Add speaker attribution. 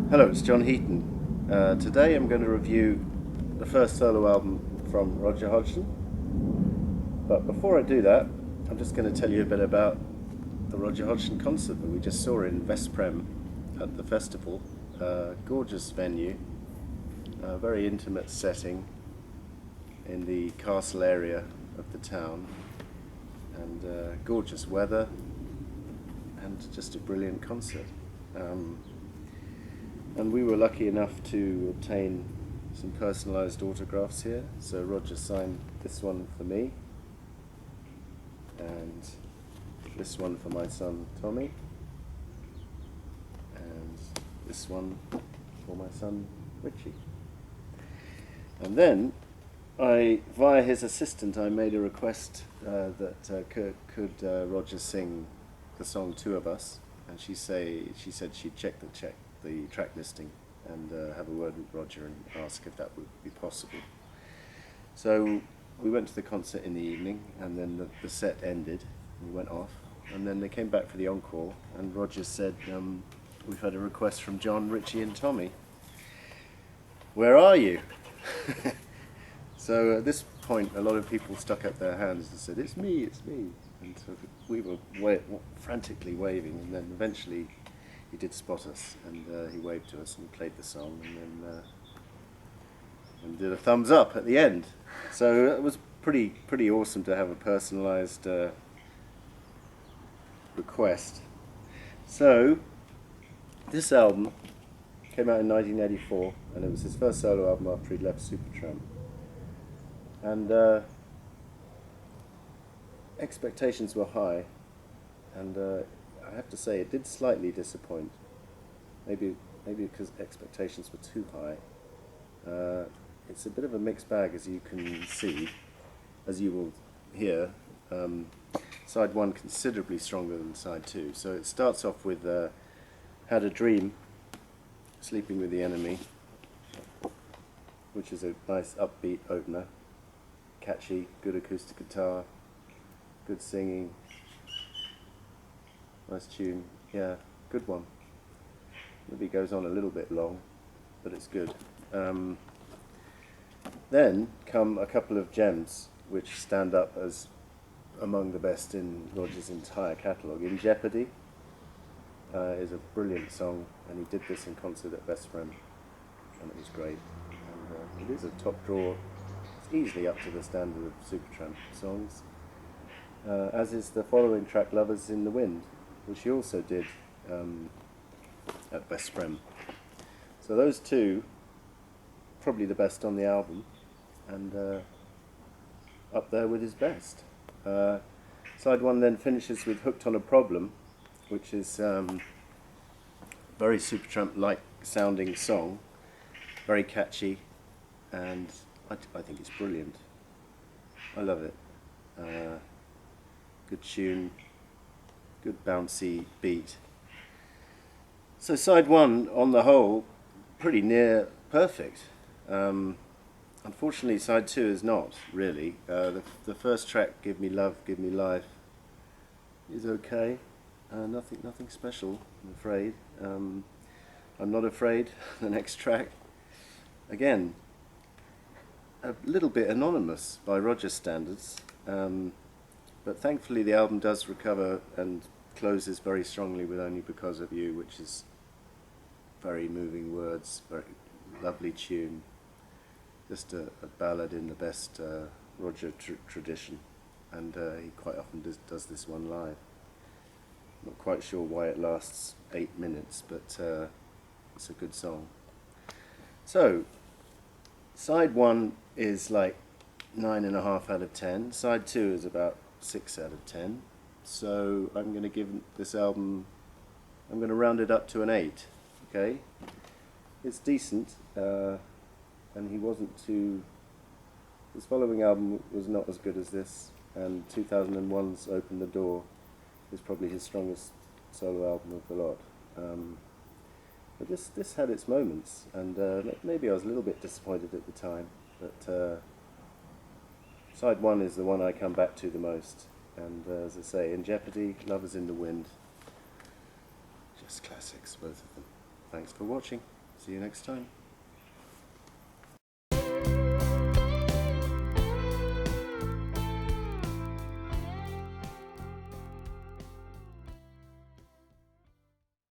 Speaker 1: Hello, it's John Heaton. Today I'm going to review the first solo album from Roger Hodgson. But before I do that, I'm just going to tell you a bit about the Roger Hodgson concert that we just saw in Vesprem at the festival. Gorgeous venue, a very intimate setting in the castle area of the town, and gorgeous weather, and just a brilliant concert. And we were lucky enough to obtain some personalised autographs here. So Roger signed this one for me, and this one for my son Tommy, and this one for my son Richie. And then via his assistant, I made a request that could Roger sing the song Two of Us, and she said she'd check the track listing and have a word with Roger and ask if that would be possible. So we went to the concert in the evening, and then the set ended. We went off, and then they came back for the encore, and Roger said, we've had a request from John, Richie and Tommy. Where are you? So at this point, a lot of people stuck up their hands and said, it's me. And so we were frantically waving, and then eventually he did spot us, and he waved to us and played the song, and then and did a thumbs up at the end. So it was pretty awesome to have a personalised request. So this album came out in 1984, and it was his first solo album after he'd left Supertramp. And expectations were high, and I have to say it did slightly disappoint. Maybe because expectations were too high. It's a bit of a mixed bag, as you can see, as you will hear. Side one considerably stronger than side two. So it starts off with Had a Dream, Sleeping with the Enemy, which is a nice upbeat opener. Catchy, good acoustic guitar, good singing, nice tune, yeah, good one. Maybe it goes on a little bit long, but it's good. Then come a couple of gems which stand up as among the best in Roger's entire catalogue. In Jeopardy is a brilliant song, and he did this in concert at Vesprem, and it was great. And it is a top drawer. It's easily up to the standard of Supertramp songs, as is the following track, Lovers in the Wind, which he also did at Vesprem. So those two, probably the best on the album, and up there with his best. Side one then finishes with Hooked on a Problem, which is very Supertramp-like sounding song, very catchy, and I think it's brilliant. I love it. Good tune, good bouncy beat. So side one, on the whole, pretty near perfect. Unfortunately, side two is not, really. The first track, Give Me Love, Give Me Life, is okay. Nothing special, I'm afraid. I'm Not Afraid, the next track. Again, a little bit anonymous by Roger's standards, but thankfully the album does recover and closes very strongly with Only Because of You, which is very moving words, very lovely tune, just a ballad in the best Roger tradition, and he quite often does this one live. Not quite sure why it lasts 8 minutes, but it's a good song. So side one is like 9.5 out of 10. Side two is about 6 out of 10. So I'm going to give this album, I'm going to round it up to an 8. Okay, it's decent, and he wasn't too. His following album was not as good as this, and 2001's Open the Door is probably his strongest solo album of the lot. But this had its moments, and maybe I was a little bit disappointed at the time, but side one is the one I come back to the most, and as I say, In Jeopardy, Lovers in the Wind, just classics, both of them. Thanks for watching. See you next time.